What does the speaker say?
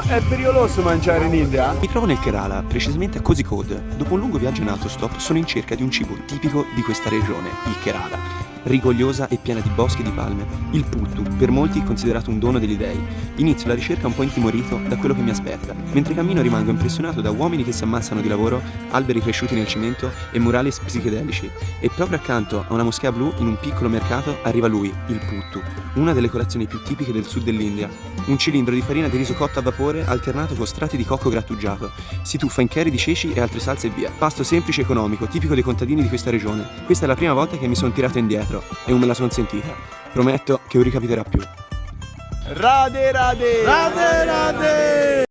È pericoloso mangiare in India? Mi trovo nel Kerala, precisamente a Kozhikode. Dopo un lungo viaggio in autostop sono in cerca di un cibo tipico di questa regione, il Kerala. Rigogliosa e piena di boschi e di palme, il puttu, per molti considerato un dono degli dei. Inizio la ricerca un po' intimorito da quello che mi aspetta. Mentre cammino rimango impressionato da uomini che si ammassano di lavoro, alberi cresciuti nel cemento e murali psichedelici. E proprio accanto a una moschea blu, in un piccolo mercato, arriva lui, il puttu, una delle colazioni più tipiche del sud dell'India. Un cilindro di farina di riso cotto a vapore alternato con strati di cocco grattugiato. Si tuffa in curry di ceci e altre salse e via. Pasto semplice e economico, tipico dei contadini di questa regione. Questa è la prima volta che mi sono tirato indietro e non me la son sentita. Prometto che non ricapiterà più. Rade rade! Rade rade!